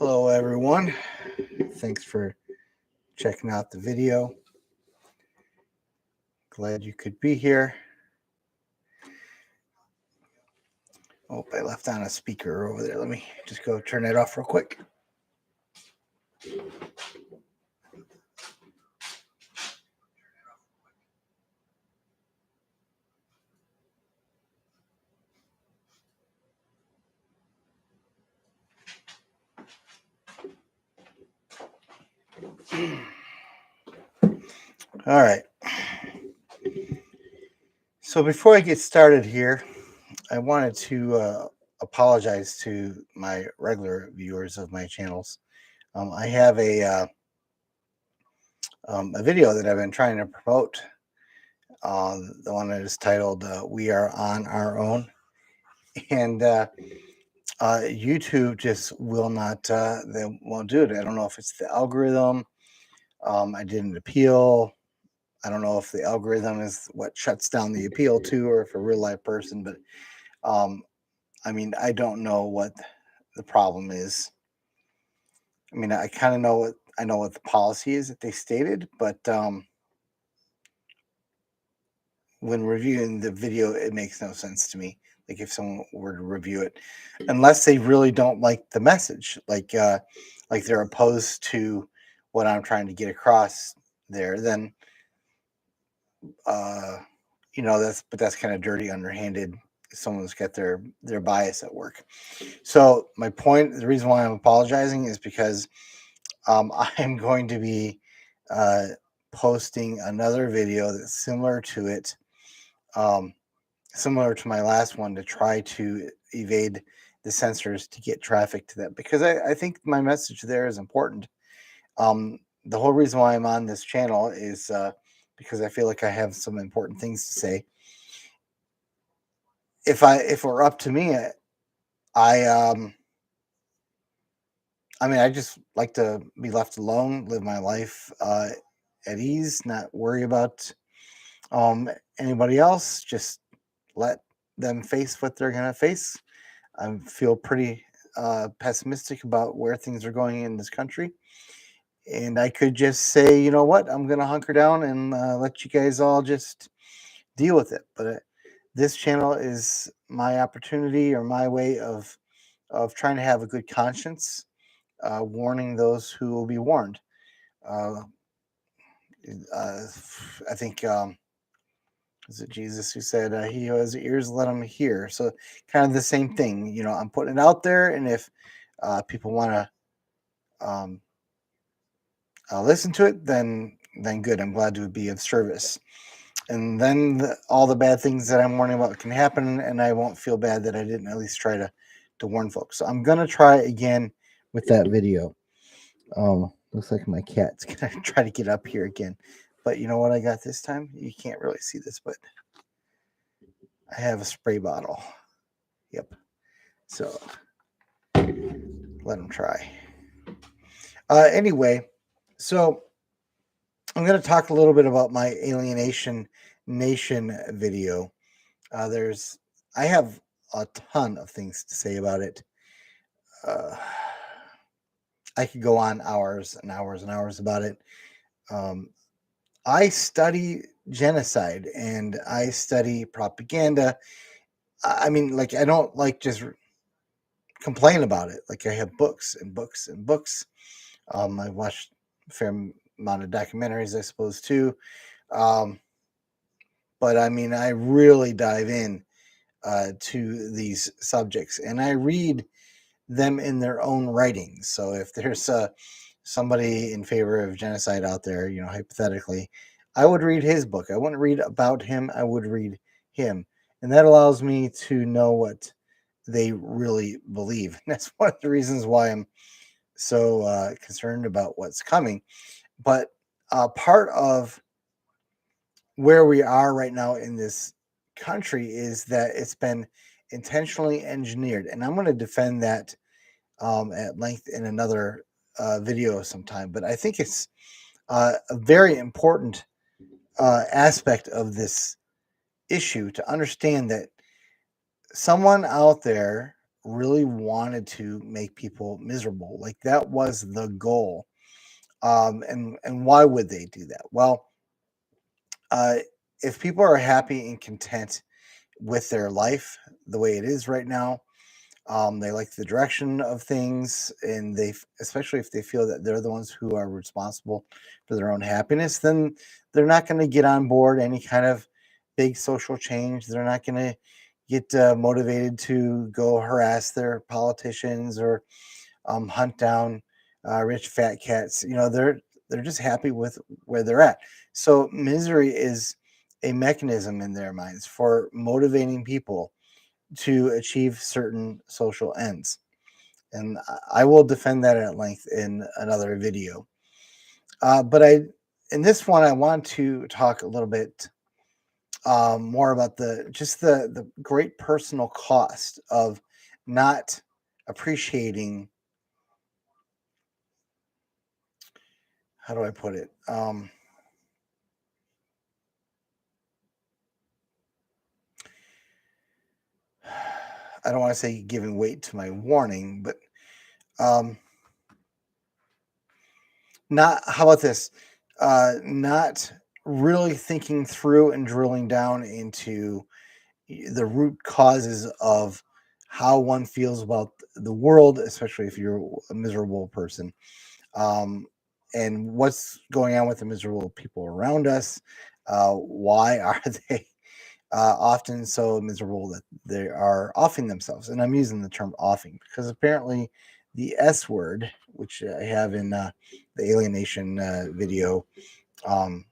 Hello everyone, thanks for checking out the video. Glad you could be here. Oh, I left on a speaker over there. Let me just go turn that off real quick. All right. So before I get started here, I wanted to apologize to my regular viewers of my channels. I have a video that I've been trying to promote. The one that is titled "We Are on Our Own," and YouTube just will not. They won't do it. I don't know if it's the algorithm. I did an appeal. I don't know if the algorithm is what shuts down the appeal to, or if a real life person. But I mean, I don't know what the problem is. I mean, I kind of know what the policy is that they stated, but when reviewing the video, it makes no sense to me. Like if someone were to review it, unless they really don't like the message, like they're opposed to what I'm trying to get across there, then that's kind of dirty, underhanded. Someone's got their bias at work. So my point, the reason why I'm apologizing is because I'm going to be posting another video that's similar to it. Similar to my last one, to try to evade the censors to get traffic to that, because I think my message there is important. The whole reason why I'm on this channel is because I feel like I have some important things to say. If it were up to me, I mean, I just like to be left alone, live my life at ease, not worry about anybody else. Just let them face what they're going to face. I feel pretty pessimistic about where things are going in this country. And I could just say, you know what, I'm going to hunker down and let you guys all just deal with it. But this channel is my opportunity, or my way of trying to have a good conscience, warning those who will be warned. I think is it Jesus who said, "He who has ears, let him hear." So kind of the same thing. You know, I'm putting it out there, and if people want to listen to it, then good. I'm glad to be of service. And then all the bad things that I'm warning about can happen, and I won't feel bad that I didn't at least try to warn folks. So I'm gonna try again with that video. Looks like my cat's gonna try to get up here again. But you know what I got this time? You can't really see this, but I have a spray bottle. Yep. So let him try. Anyway, so I'm going to talk a little bit about my Alienation Nation video. I have a ton of things to say about it. I could go on hours and hours and hours about it. I study genocide and I study propaganda. I mean, like, I don't like just complain about it. Like, I have books and books and books. I watched a fair amount of documentaries, I suppose, too. But I mean, I really dive in to these subjects, and I read them in their own writings. So if there's somebody in favor of genocide out there, you know, hypothetically, I would read his book. I wouldn't read about him. I would read him. And that allows me to know what they really believe. And that's one of the reasons why I'm so concerned about what's coming. But part of where we are right now in this country is that it's been intentionally engineered. And I'm going to defend that at length in another video sometime. But I think it's a very important aspect of this issue to understand that someone out there really wanted to make people miserable. Like that was the goal. And why would they do that? Well, uh, if people are happy and content with their life the way it is right now, they like the direction of things, and especially if they feel that they're the ones who are responsible for their own happiness, then they're not going to get on board any kind of big social change. They're not going to get motivated to go harass their politicians or hunt down rich fat cats. They're just happy with where they're at. So misery is a mechanism in their minds for motivating people to achieve certain social ends. And I will defend that at length in another video. But in this one, I want to talk a little bit more about the great personal cost of not appreciating. How do I put it? I don't want to say giving weight to my warning, but um, not. How about this? Not really thinking through and drilling down into the root causes of how one feels about the world, especially if you're a miserable person, um, and what's going on with the miserable people around us. Why are they often so miserable that they are offing themselves? And I'm using the term offing because apparently the S word, which I have in the Alienation video um,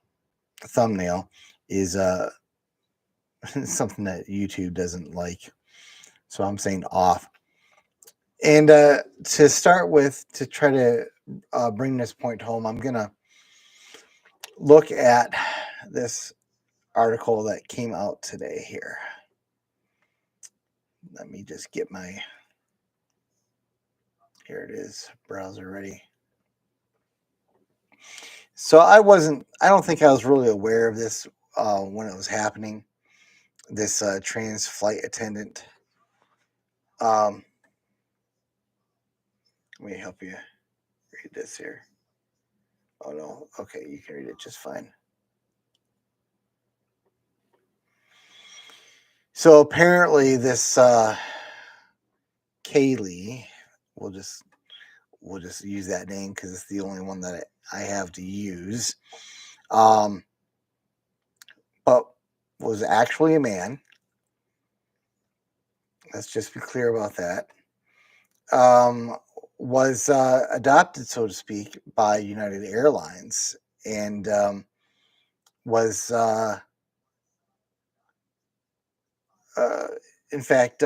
thumbnail, is something that YouTube doesn't like. So I'm saying off. And to start with, to try to bring this point home, I'm going to look at this article that came out today here. Let me just get here it is, browser ready. So I don't think I was really aware of this when it was happening. This trans flight attendant. Um, Let me help you read this here. Oh no, okay, you can read it just fine. So apparently, this Kaylee, we'll just use that name because it's the only one that I have to use. But was actually a man. Let's just be clear about that. Was adopted, so to speak, by United Airlines, and was uh, in fact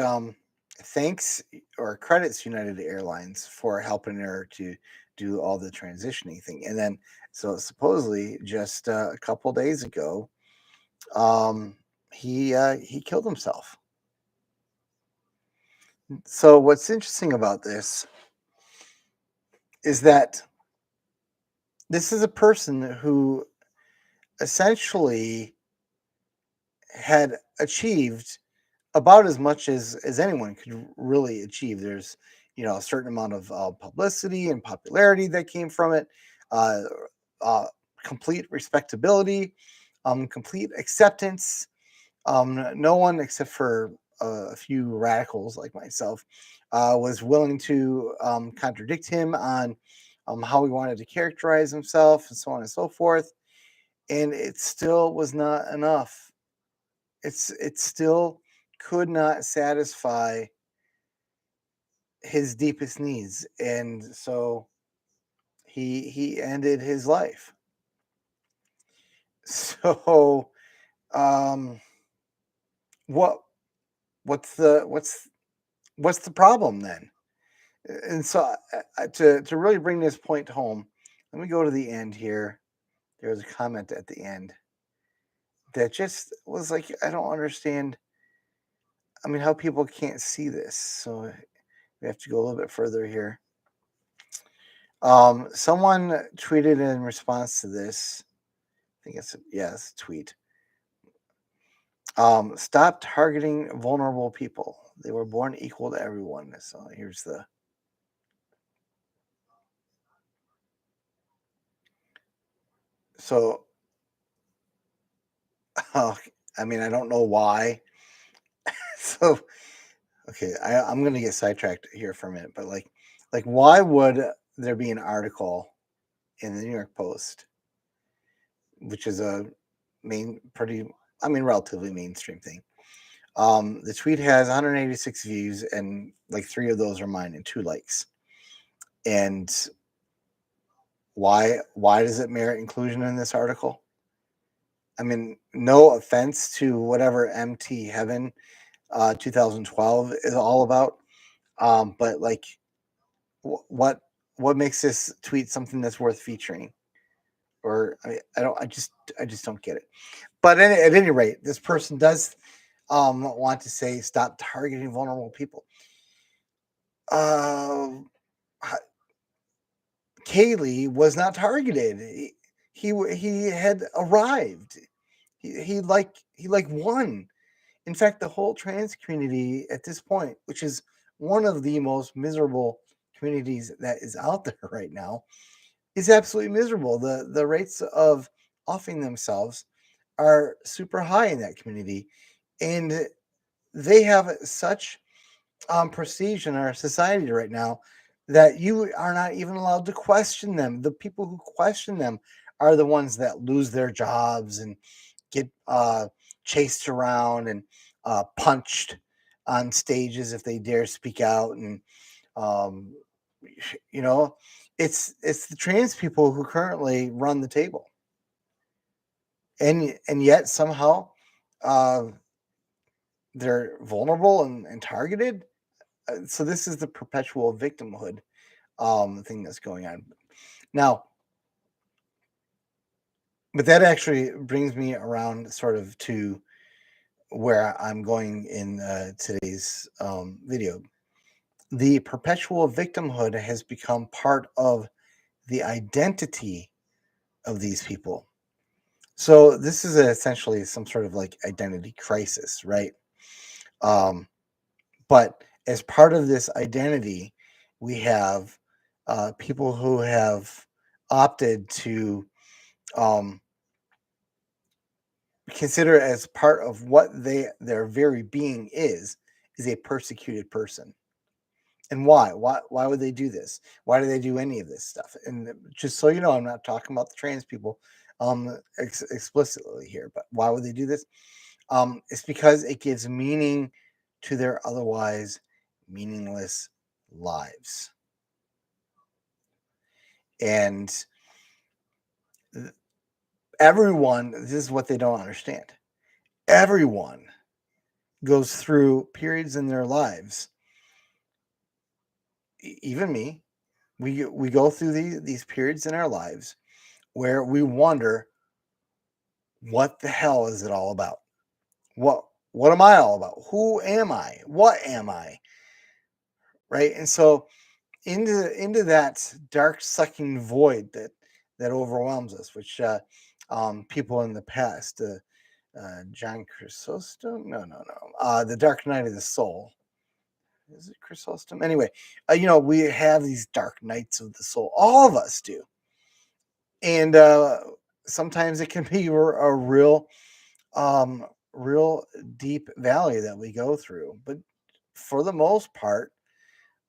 thanks or credits United Airlines for helping her to do all the transitioning thing. And then, so supposedly, just a couple days ago, um, he killed himself. So what's interesting about this is that this is a person who essentially had achieved about as much as anyone could really achieve. There's a certain amount of publicity and popularity that came from it, uh, uh, complete respectability, complete acceptance. No one except for a few radicals like myself was willing to contradict him on how he wanted to characterize himself and so on and so forth. And it still was not enough. It still could not satisfy his deepest needs, and so he ended his life. So um what what's the problem then? And so to really bring this point home, let me go to the end here. There was a comment at the end that just was like, I don't understand. I mean, how people can't see this. So we have to go a little bit further here. Someone tweeted in response to this. I think it's a tweet. Stop targeting vulnerable people. They were born equal to everyone. So here's the. So, I mean, I don't know why. So, okay, I'm going to get sidetracked here for a minute, but why would there be an article in the New York Post, which is a relatively mainstream thing? The tweet has 186 views, and like 3 of those are mine and 2 likes. And why does it merit inclusion in this article? I mean, no offense to whatever MT Heaven 2012 is all about, but like, what makes this tweet something that's worth featuring? Or I just don't get it. But at any rate, this person does want to say stop targeting vulnerable people. Kaylee was not targeted. He had arrived. He won. In fact, the whole trans community at this point, which is one of the most miserable communities that is out there right now, is absolutely miserable. The rates of offing themselves are super high in that community, and they have such prestige in our society right now that you are not even allowed to question them. The people who question them are the ones that lose their jobs and get chased around and punched on stages if they dare speak out. And um, you know, it's the trans people who currently run the table, and yet somehow uh, they're vulnerable and targeted. So this is the perpetual victimhood thing that's going on now. But that actually brings me around sort of to where I'm going in today's video. The perpetual victimhood has become part of the identity of these people. So this is essentially some sort of like identity crisis, right? But as part of this identity, we have people who have opted to um, consider as part of what their very being is a persecuted person. And why? Why would they do this? Why do they do any of this stuff? And just so you know, I'm not talking about the trans people explicitly here, but why would they do this? It's because it gives meaning to their otherwise meaningless lives. And everyone, this is what they don't understand. Everyone goes through periods in their lives, even me. We go through these periods in our lives where we wonder, what the hell is it all about? What am I all about? Who am I? What am I? Right? And so into that dark sucking void that overwhelms us, which people in the past, John Chrysostom, no, the Dark Night of the Soul. Is it Chrysostom? Anyway, we have these dark nights of the soul. All of us do, and sometimes it can be a real deep valley that we go through. But for the most part,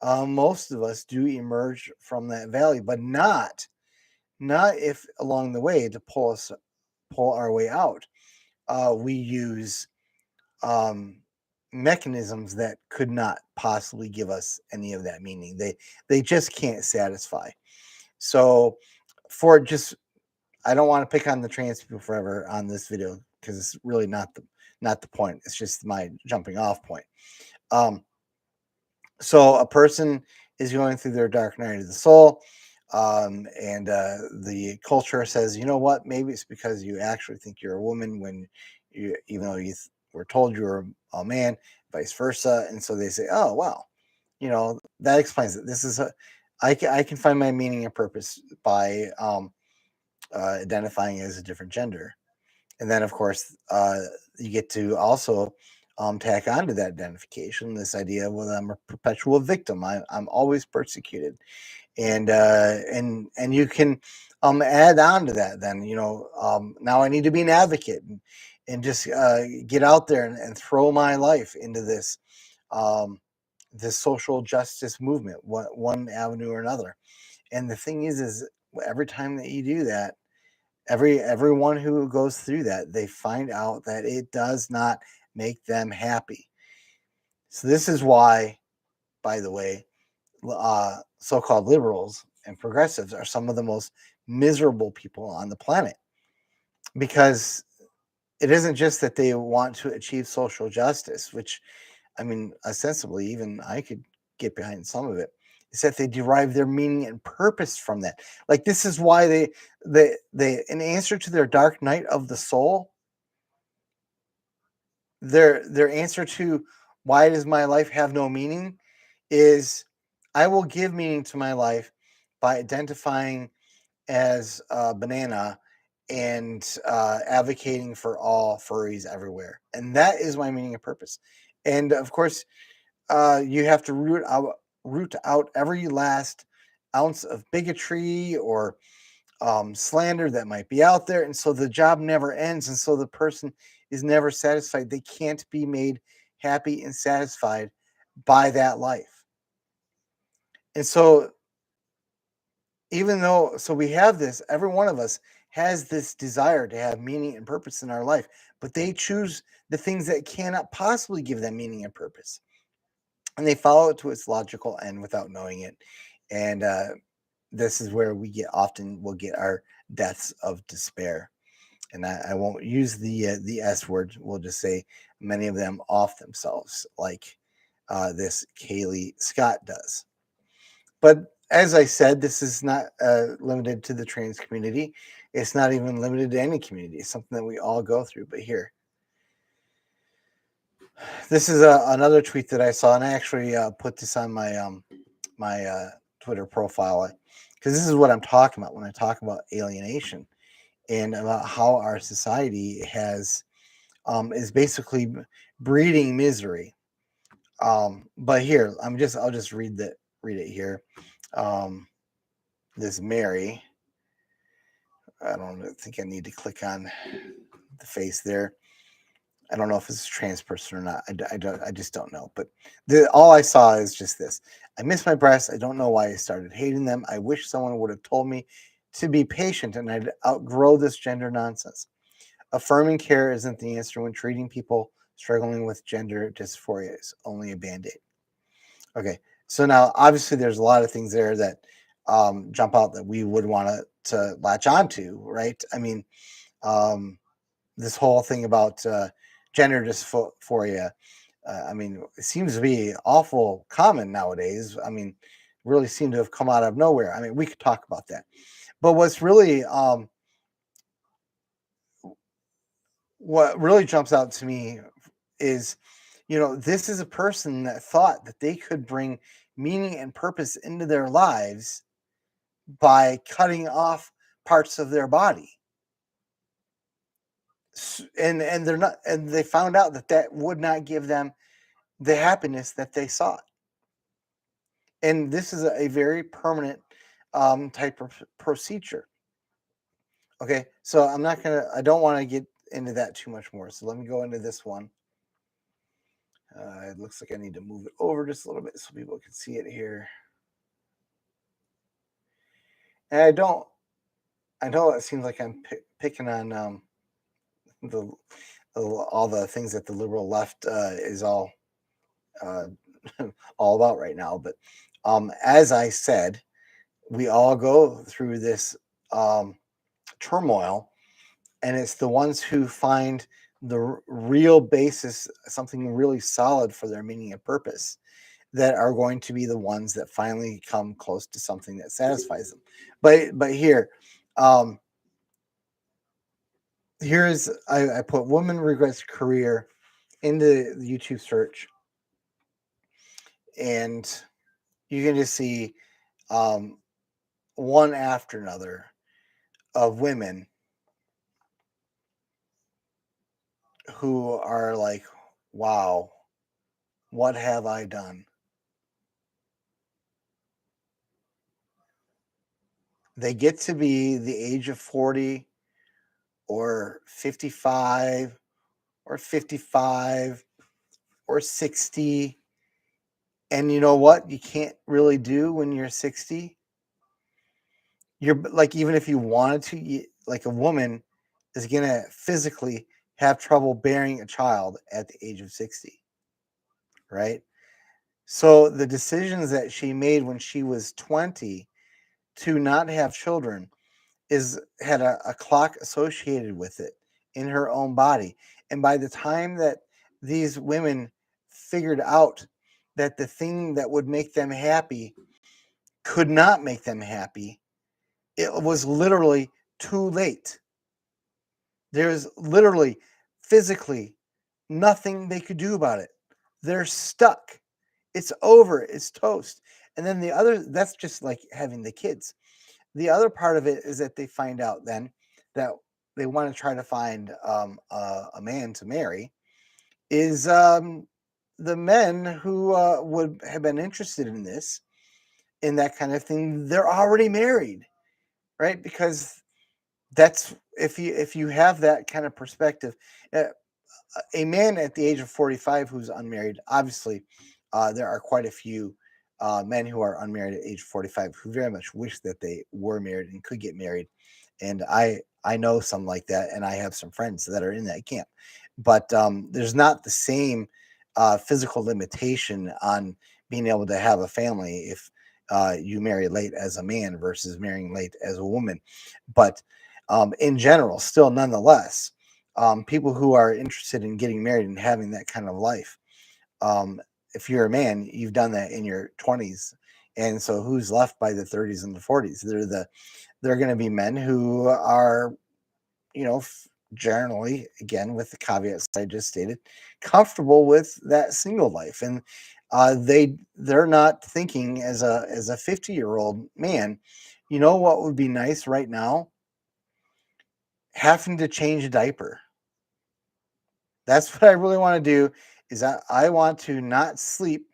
most of us do emerge from that valley, but not if along the way to pull our way out. We use mechanisms that could not possibly give us any of that meaning. They just can't satisfy. So for just I don't want to pick on the trans people forever on this video because it's really not the point. It's just my jumping off point. So a person is going through their dark night of the soul, and the culture says, you know what? Maybe it's because you actually think you're a woman when even though you were told you were a man, vice versa. And so they say, oh well, that explains it. This is I can find my meaning and purpose by identifying as a different gender. And then, of course, you get to also tack onto that identification this idea, well, I'm a perpetual victim. I'm always persecuted, and you can add on to that. Then now I need to be an advocate and just get out there and throw my life into um, this social justice movement, one avenue or another. And the thing is every time that you do that, everyone who goes through that, they find out that it does not make them happy. So this is why, by the way, so-called liberals and progressives are some of the most miserable people on the planet, because it isn't just that they want to achieve social justice, which, I mean, ostensibly, even I could get behind some of it. It's that they derive their meaning and purpose from that. Like, this is why they in answer to their dark night of the soul, their answer to why does my life have no meaning is, I will give meaning to my life by identifying as a banana and advocating for all furries everywhere. And that is my meaning and purpose. And of course, you have to root out every last ounce of bigotry or slander that might be out there. And so the job never ends. And so the person is never satisfied. They can't be made happy and satisfied by that life. And so, even though, so we have this, every one of us has this desire to have meaning and purpose in our life, but they choose the things that cannot possibly give them meaning and purpose. And they follow it to its logical end without knowing it. And this is where we'll get our deaths of despair. And I won't use the S word. We'll just say many of them off themselves, like this Kaylee Scott does. But as I said, this is not limited to the trans community. It's not even limited to any community. It's something that we all go through. But here, this is another tweet that I saw, and I actually put this on my Twitter profile, because this is what I'm talking about when I talk about alienation and about how our society is basically breeding misery. But here, I'll just read it here. This Mary, I don't think I need to click on the face there. I don't know if it's a trans person or not. I just don't know. But all I saw is just this. I miss my breasts. I don't know why I started hating them. I wish someone would have told me to be patient and I'd outgrow this gender nonsense. Affirming care isn't the answer when treating people struggling with gender dysphoria is only a band-aid. Okay, so now obviously there's a lot of things there that jump out that we would want to latch onto, right? I mean, this whole thing about gender dysphoria. I mean, it seems to be awful common nowadays. I mean, really seem to have come out of nowhere. I mean, we could talk about that. But what really jumps out to me is, this is a person that thought that they could bring meaning and purpose into their lives by cutting off parts of their body. And they're not, and they found out that would not give them the happiness that they sought. And this is a very permanent type of procedure. Okay, so I don't want to get into that too much more. So let me go into this one. It looks like I need to move it over just a little bit so people can see it here. And I know it seems like I'm picking on the all the things that the liberal left is all uh, all about right now. But as I said, we all go through this turmoil, and it's the ones who find the real basis, something really solid for their meaning and purpose, that are going to be the ones that finally come close to something that satisfies them. But here, here's I put woman regrets career into the YouTube search, and you can just see one after another of women who are like, wow, what have I done? They get to be the age of 40 or 55 or 55 or 60. And you know what you can't really do when you're 60? You're like, even if you wanted to, like a woman is going to physically have trouble bearing a child at the age of 60, right? So the decisions that she made when she was 20 to not have children is had a clock associated with it in her own body. And by the time that these women figured out that the thing that would make them happy could not make them happy, it was literally too late. There's literally physically nothing they could do about it. They're stuck. It's over. It's toast. And then the other, that's just like having the kids. The other part of it is that they find out then that they want to try to find a man to marry is the men who would have been interested in this, in that kind of thing. They're already married, right? Because that's, if you have that kind of perspective, uh, a man at the age of 45 who's unmarried, obviously, there are quite a few men who are unmarried at age 45 who very much wish that they were married and could get married. And I know some like that, and I have some friends that are in that camp. But there's not the same physical limitation on being able to have a family if you marry late as a man versus marrying late as a woman. But in general, still, nonetheless, people who are interested in getting married and having that kind of life, um, if you're a man, you've done that in your 20s. And so who's left by the 30s and the 40s? They're going to be men who are, generally, again, with the caveats I just stated, comfortable with that single life. And they're not thinking as a 50-year-old man, you know what would be nice right now? Having to change a diaper. That's what I really want to do, is I want to not sleep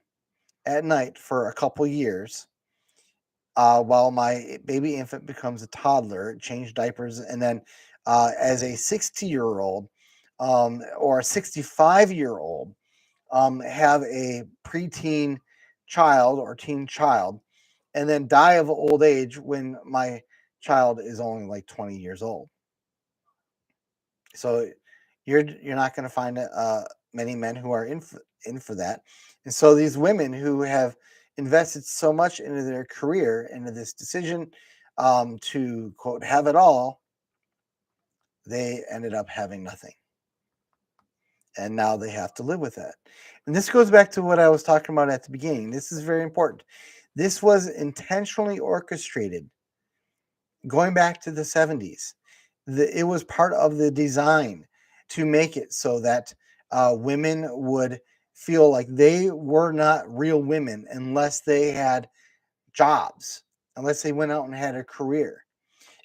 at night for a couple years while my baby infant becomes a toddler, change diapers, and then as a 60-year-old or a 65-year-old, have a preteen child or teen child, and then die of old age when my child is only like 20 years old. So you're not going to find many men who are in for that. And so these women who have invested so much into their career, into this decision to quote have it all, they ended up having nothing, and now they have to live with that. And this goes back to what I was talking about at the beginning. This is very important. This was intentionally orchestrated going back to the 70s. It was part of the design to make it so that women would feel like they were not real women unless they had jobs, unless they went out and had a career.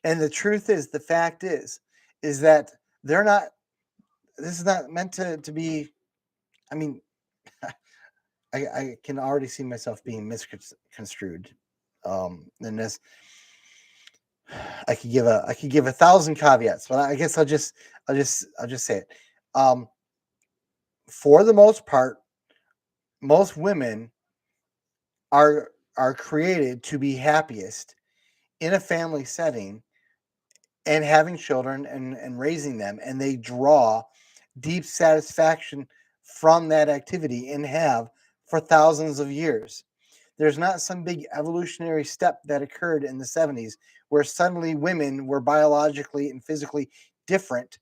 And the truth is, the fact is that they're not, this is not meant to be, I mean, I can already see myself being misconstrued. And this, I could give a thousand caveats, but I guess I'll just say it. Um, for the most part, most women are created to be happiest in a family setting and having children and raising them, and they draw deep satisfaction from that activity and have for thousands of years. There's not some big evolutionary step that occurred in the 70s where suddenly women were biologically and physically different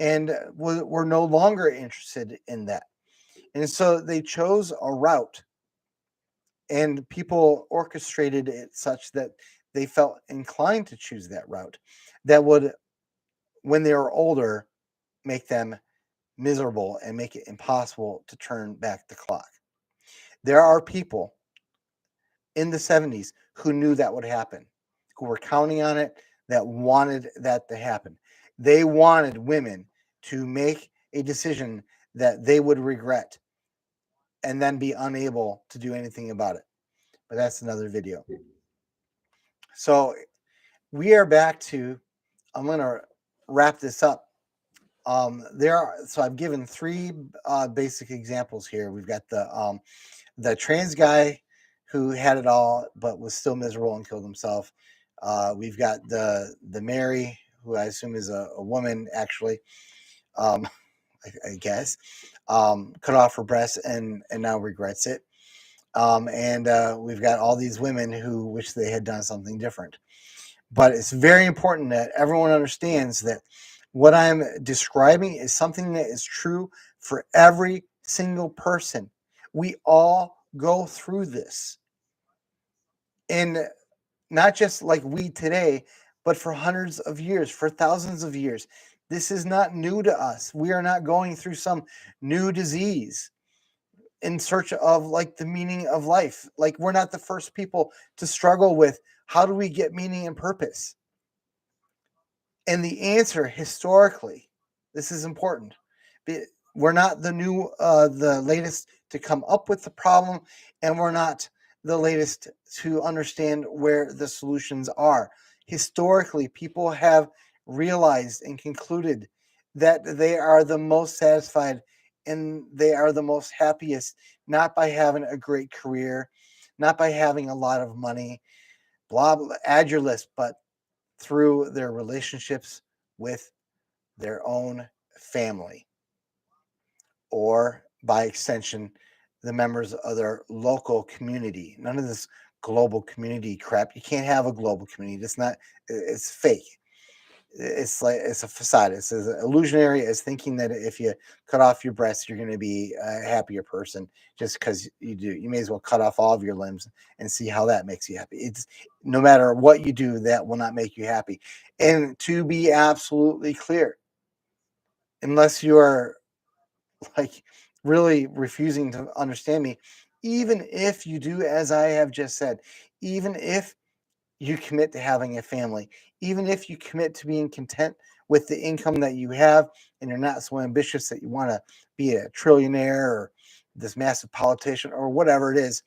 and were no longer interested in that. And so they chose a route, and people orchestrated it such that they felt inclined to choose that route that would, when they were older, make them miserable and make it impossible to turn back the clock. There are people in the 70s who knew that would happen, who were counting on it, that wanted that to happen. They wanted women to make a decision that they would regret and then be unable to do anything about it. But that's another video. So we are back to, I'm going to wrap this up. So I've given three basic examples here. We've got the trans guy who had it all but was still miserable and killed himself. We've got the Mary, who I assume is a woman actually, I guess, cut off her breast and now regrets it. And we've got all these women who wish they had done something different. But it's very important that everyone understands that what I'm describing is something that is true for every single person. We all go through this. And not just like we today, but for hundreds of years, for thousands of years. This is not new to us. We are not going through some new disease in search of like the meaning of life. Like, we're not the first people to struggle with how do we get meaning and purpose. And the answer historically, this is important. We're not the latest to come up with the problem, and we're not the latest to understand where the solutions are. Historically, people have realized and concluded that they are the most satisfied and they are the most happiest, not by having a great career, not by having a lot of money, blah, blah, add your list, but through their relationships with their own family, or by extension, the members of their local community. None of this global community crap. You can't have a global community. It's fake. It's like, it's a facade. It's as illusionary as thinking that if you cut off your breast, you're going to be a happier person just because you do. You may as well cut off all of your limbs and see how that makes you happy. It's no matter what you do, that will not make you happy. And to be absolutely clear, unless you are like really refusing to understand me, even if you do as I have just said, even if you commit to having a family, even if you commit to being content with the income that you have, and you're not so ambitious that you want to be a trillionaire or this massive politician or whatever it is,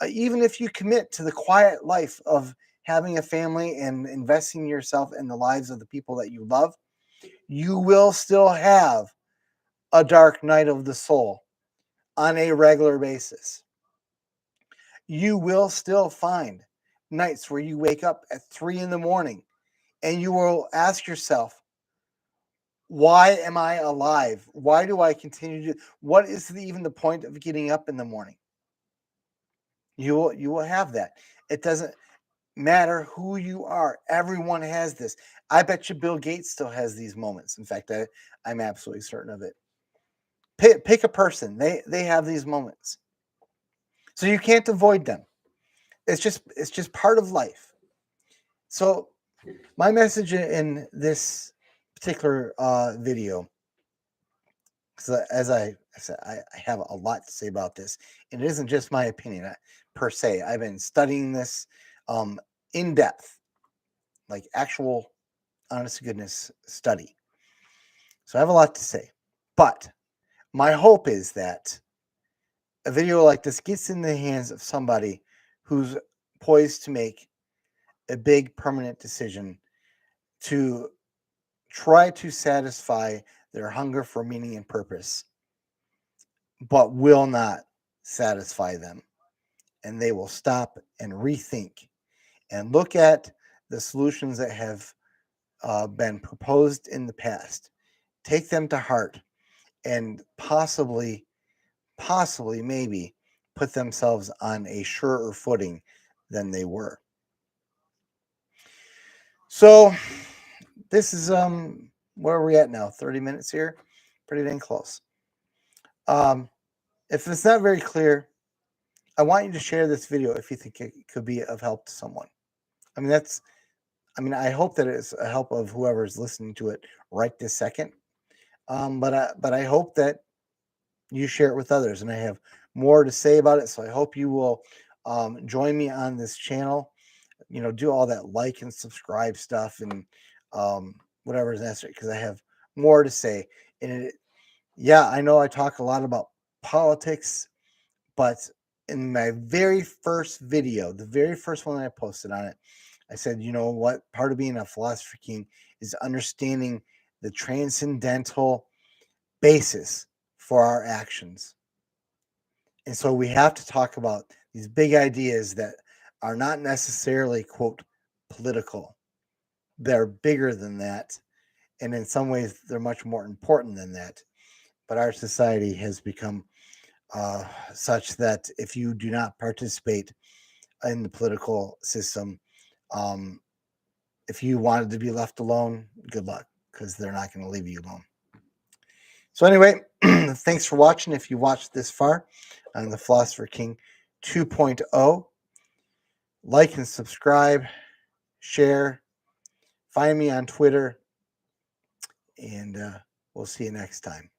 even if you commit to the quiet life of having a family and investing in yourself in the lives of the people that you love, you will still have a dark night of the soul on a regular basis. You will still find nights where you wake up at 3 a.m. and you will ask yourself, why am I alive? Why do I continue to? What is even the point of getting up in the morning? You will have that. It doesn't matter who you are. Everyone has this. I bet you Bill Gates still has these moments. In fact, I'm absolutely certain of it. Pick a person. They have these moments. So you can't avoid them. It's just part of life. So my message in this particular video, because as I said, I have a lot to say about this, and it isn't just my opinion per se. I've been studying this in depth, like actual honest to goodness study. So I have a lot to say, but my hope is that a video like this gets in the hands of somebody who's poised to make a big permanent decision to try to satisfy their hunger for meaning and purpose, but will not satisfy them. And they will stop and rethink and look at the solutions that have been proposed in the past, take them to heart, and possibly, maybe put themselves on a surer footing than they were. So this is where are we at now? 30 minutes here, pretty dang close. If it's not very clear, I want you to share this video if you think it could be of help to someone. I mean, I hope that it's a help of whoever is listening to it right this second. But I hope that you share it with others, and I have more to say about it. So I hope you will join me on this channel. You know, do all that like and subscribe stuff and whatever is necessary, because I have more to say. And Yeah, I know I talk a lot about politics, but in my very first video, the very first one I posted on it, I said, you know what? Part of being a philosopher king is understanding the transcendental basis for our actions. And so we have to talk about these big ideas that are not necessarily, quote, political. They're bigger than that. And in some ways, they're much more important than that. But our society has become such that if you do not participate in the political system, um, if you wanted to be left alone, good luck, because they're not going to leave you alone. So anyway, thanks for watching. If you watched this far on the Philosopher King 2.0, like and subscribe, share, find me on Twitter, and we'll see you next time.